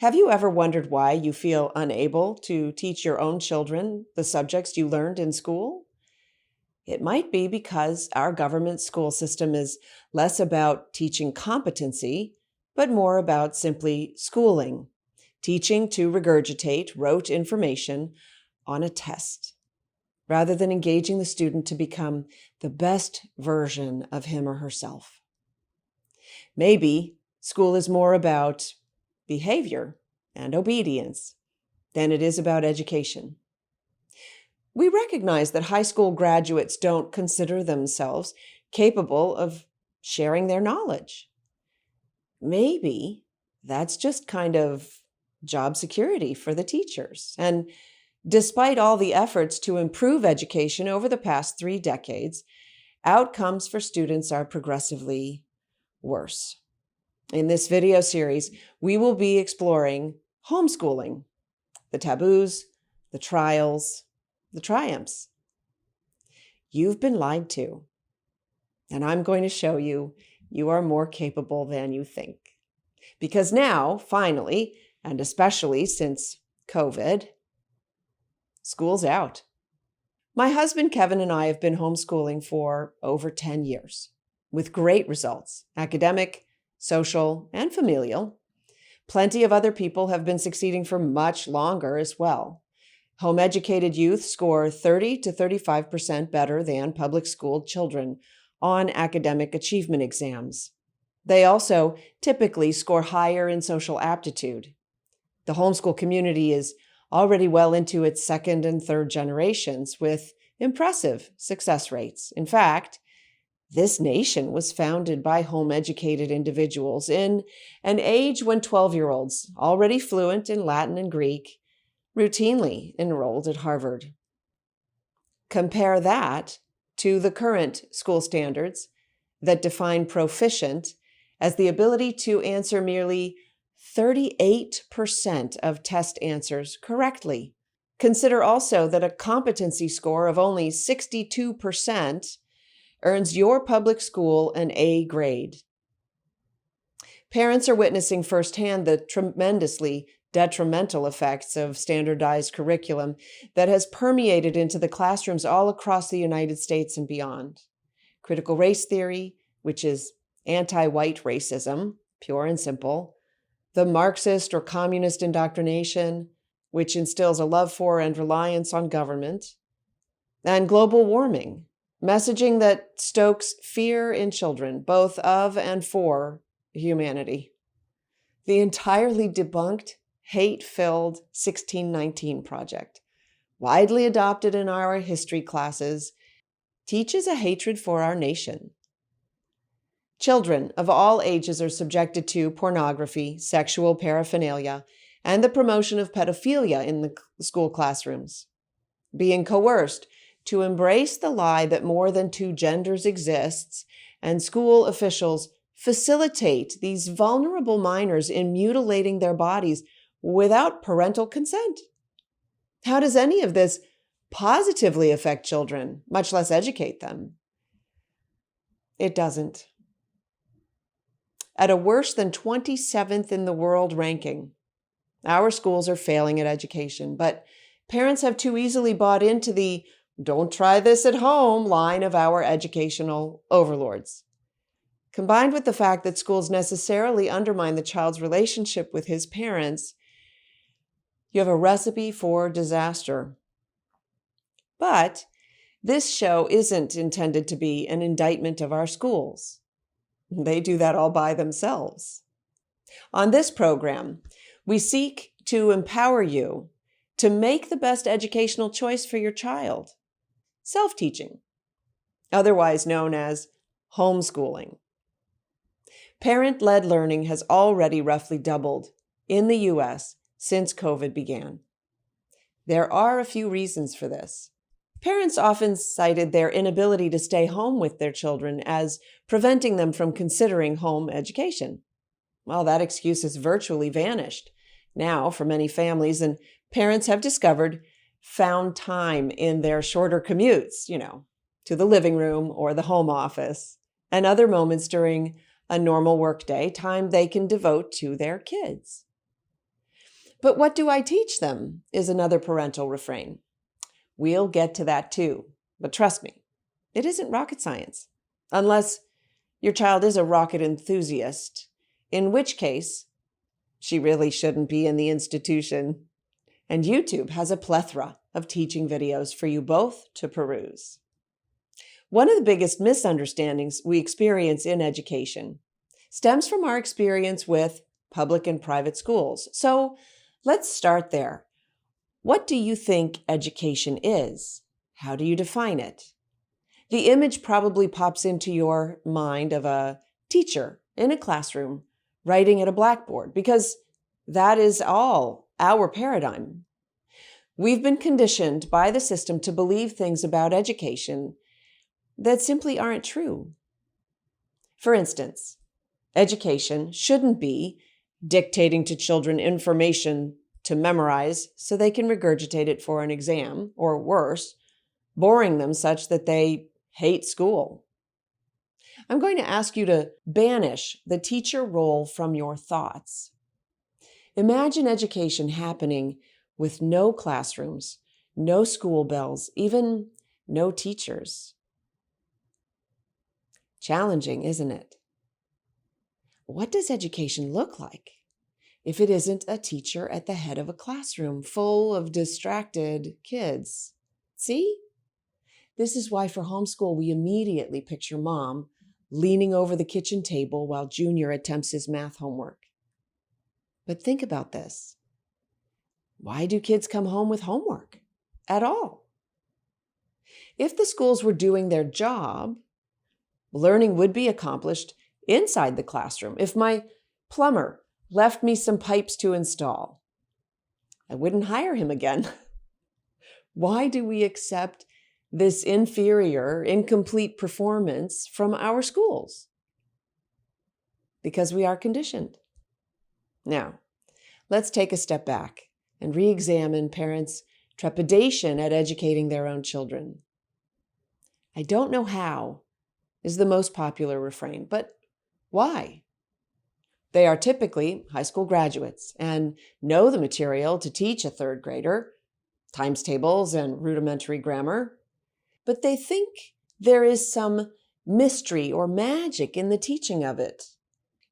Have you ever wondered why you feel unable to teach your own children the subjects you learned in school? It might be because our government school system is less about teaching competency, but more about simply schooling, teaching to regurgitate rote information on a test, rather than engaging the student to become the best version of him or herself. Maybe school is more about behavior and obedience than it is about education. We recognize that high school graduates don't consider themselves capable of sharing their knowledge. Maybe that's just kind of job security for the teachers. And despite all the efforts to improve education over the past 3 decades, outcomes for students are progressively worse. In this video series, we will be exploring homeschooling, the taboos, the trials, the triumphs. You've been lied to, and I'm going to show you you are more capable than you think. Because now, finally, and especially since COVID, school's out. My husband Kevin and I have been homeschooling for over 10 years, with great results, academic, social, and familial. Plenty of other people have been succeeding for much longer as well. Home-educated youth score 30 to 35% better than public school children on academic achievement exams. They also typically score higher in social aptitude. The homeschool community is already well into its second and third generations with impressive success rates. In fact, this nation was founded by home-educated individuals in an age when 12-year-olds, already fluent in Latin and Greek, routinely enrolled at Harvard. Compare that to the current school standards that define proficient as the ability to answer merely 38% of test answers correctly. Consider also that a competency score of only 62% earns your public school an A grade. Parents are witnessing firsthand the tremendously detrimental effects of standardized curriculum that has permeated into the classrooms all across the United States and beyond. Critical race theory, which is anti-white racism, pure and simple, the Marxist or communist indoctrination, which instills a love for and reliance on government, and global warming, messaging that stokes fear in children, both of and for humanity. The entirely debunked, hate-filled 1619 Project, widely adopted in our history classes, teaches a hatred for our nation. Children of all ages are subjected to pornography, sexual paraphernalia, and the promotion of pedophilia in the school classrooms, being coerced to embrace the lie that more than 2 genders exists, and school officials facilitate these vulnerable minors in mutilating their bodies without parental consent. How does any of this positively affect children, much less educate them? It doesn't. At a worse than 27th in the world ranking, our schools are failing at education, but parents have too easily bought into the "don't try this at home" line of our educational overlords. Combined with the fact that schools necessarily undermine the child's relationship with his parents, you have a recipe for disaster. But this show isn't intended to be an indictment of our schools. They do that all by themselves. On this program, we seek to empower you to make the best educational choice for your child. Self-teaching, otherwise known as homeschooling. Parent-led learning has already roughly doubled in the U.S. since COVID began. There are a few reasons for this. Parents often cited their inability to stay home with their children as preventing them from considering home education. Well, that excuse has virtually vanished now for many families, and parents have found time in their shorter commutes, to the living room or the home office, and other moments during a normal workday, time they can devote to their kids. But what do I teach them is another parental refrain. We'll get to that too, but trust me, it isn't rocket science. Unless your child is a rocket enthusiast, in which case, she really shouldn't be in the institution. And YouTube has a plethora of teaching videos for you both to peruse. One of the biggest misunderstandings we experience in education stems from our experience with public and private schools. So let's start there. What do you think education is? How do you define it? The image probably pops into your mind of a teacher in a classroom writing at a blackboard, because that is all our paradigm. We've been conditioned by the system to believe things about education that simply aren't true. For instance, education shouldn't be dictating to children information to memorize so they can regurgitate it for an exam, or worse, boring them such that they hate school. I'm going to ask you to banish the teacher role from your thoughts. Imagine education happening with no classrooms, no school bells, even no teachers. Challenging, isn't it? What does education look like if it isn't a teacher at the head of a classroom full of distracted kids? See? This is why for homeschool, we immediately picture mom leaning over the kitchen table while Junior attempts his math homework. But think about this. Why do kids come home with homework at all? If the schools were doing their job, learning would be accomplished inside the classroom. If my plumber left me some pipes to install, I wouldn't hire him again. Why do we accept this inferior, incomplete performance from our schools? Because we are conditioned. Now, let's take a step back and re-examine parents' trepidation at educating their own children. I don't know how is the most popular refrain, but why? They are typically high school graduates and know the material to teach a third grader, times tables and rudimentary grammar, but they think there is some mystery or magic in the teaching of it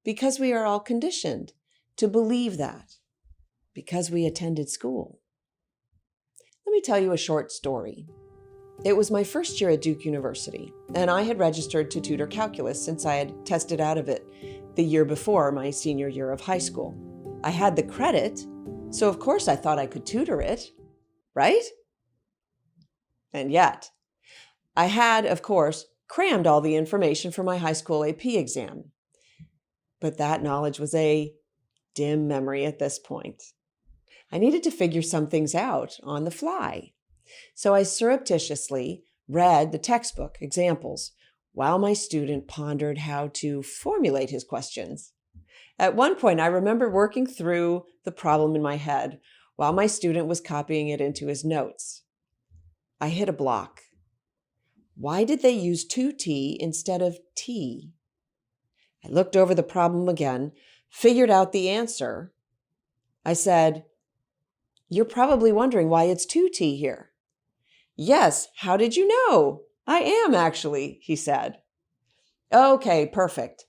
because we are all conditioned to believe that because we attended school. Let me tell you a short story. It was my first year at Duke University, and I had registered to tutor calculus since I had tested out of it the year before my senior year of high school. I had the credit, so of course I thought I could tutor it, right? And yet, I had, of course, crammed all the information for my high school AP exam. But that knowledge was a dim memory at this point. I needed to figure some things out on the fly. So I surreptitiously read the textbook examples while my student pondered how to formulate his questions. At one point, I remember working through the problem in my head while my student was copying it into his notes. I hit a block. Why did they use 2T instead of T? I looked over the problem again, figured out the answer. I said, "You're probably wondering why it's 2T here." "Yes, how did you know?" "I am actually," he said. "Okay, perfect.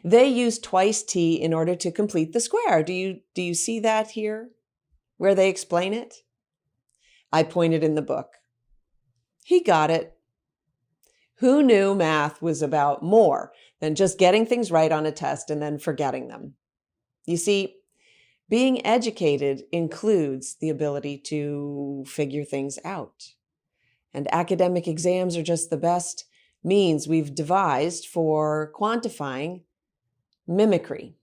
They use twice T in order to complete the square. Do you see that here, where they explain it?" I pointed in the book. He got it. Who knew math was about more than just getting things right on a test and then forgetting them? You see, being educated includes the ability to figure things out. And academic exams are just the best means we've devised for quantifying mimicry.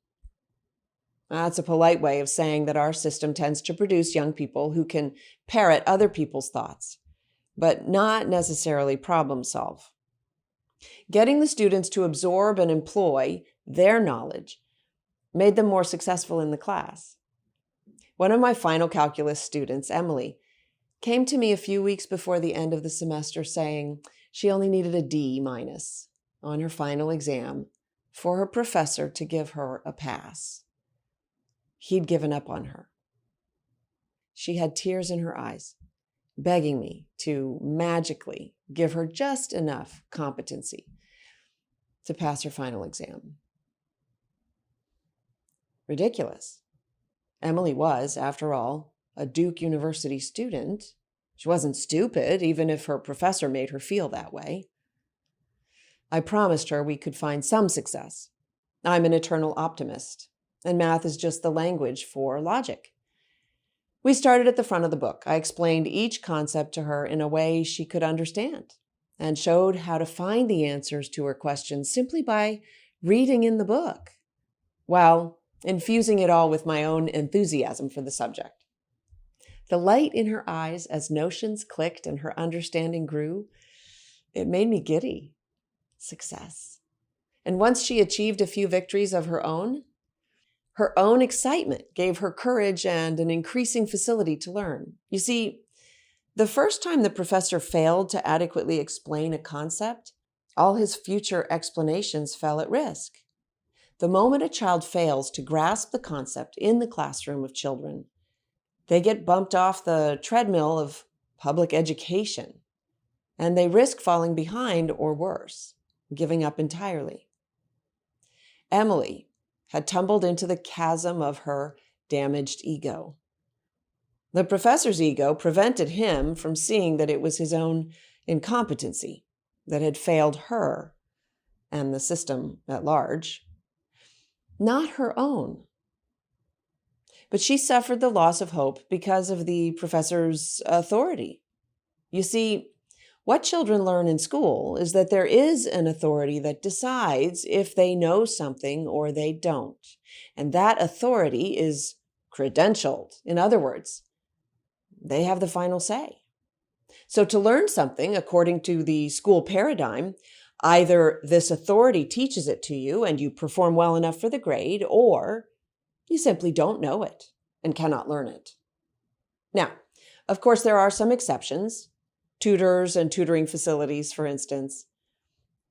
That's a polite way of saying that our system tends to produce young people who can parrot other people's thoughts, but not necessarily problem solve. Getting the students to absorb and employ their knowledge made them more successful in the class. One of my final calculus students, Emily, came to me a few weeks before the end of the semester saying she only needed a D- on her final exam for her professor to give her a pass. He'd given up on her. She had tears in her eyes, begging me to magically give her just enough competency to pass her final exam. Ridiculous. Emily was, after all, a Duke University student. She wasn't stupid, even if her professor made her feel that way. I promised her we could find some success. I'm an eternal optimist, and math is just the language for logic. We started at the front of the book. I explained each concept to her in a way she could understand and showed how to find the answers to her questions simply by reading in the book, while infusing it all with my own enthusiasm for the subject. The light in her eyes as notions clicked and her understanding grew, it made me giddy. Success. And once she achieved a few victories of her own excitement gave her courage and an increasing facility to learn. You see, the first time the professor failed to adequately explain a concept, all his future explanations fell at risk. The moment a child fails to grasp the concept in the classroom of children, they get bumped off the treadmill of public education, and they risk falling behind or worse, giving up entirely. Emily had tumbled into the chasm of her damaged ego. The professor's ego prevented him from seeing that it was his own incompetency that had failed her and the system at large, not her own. But she suffered the loss of hope because of the professor's authority. You see, what children learn in school is that there is an authority that decides if they know something or they don't. And that authority is credentialed. In other words, they have the final say. So to learn something according to the school paradigm, either this authority teaches it to you and you perform well enough for the grade, or you simply don't know it and cannot learn it. Now, of course, there are some exceptions. Tutors and tutoring facilities, for instance.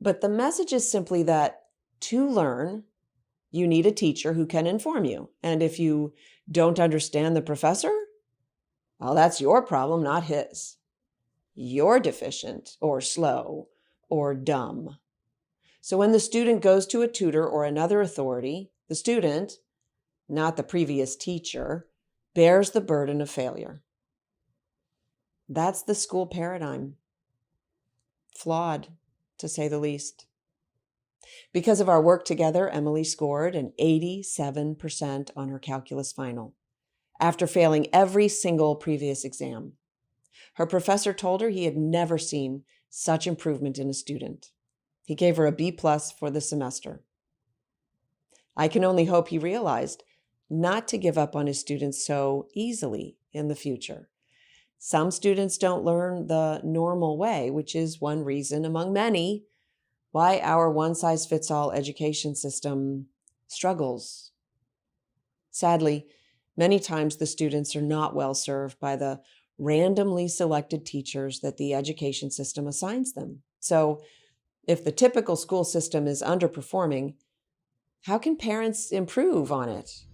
But the message is simply that to learn, you need a teacher who can inform you. And if you don't understand the professor, well, that's your problem, not his. You're deficient or slow or dumb. So when the student goes to a tutor or another authority, the student, not the previous teacher, bears the burden of failure. That's the school paradigm. Flawed, to say the least. Because of our work together, Emily scored an 87% on her calculus final, after failing every single previous exam. Her professor told her he had never seen such improvement in a student. He gave her a B+ for the semester. I can only hope he realized not to give up on his students so easily in the future. Some students don't learn the normal way, which is one reason among many why our one-size-fits-all education system struggles. Sadly, many times the students are not well served by the randomly selected teachers that the education system assigns them. So, if the typical school system is underperforming, how can parents improve on it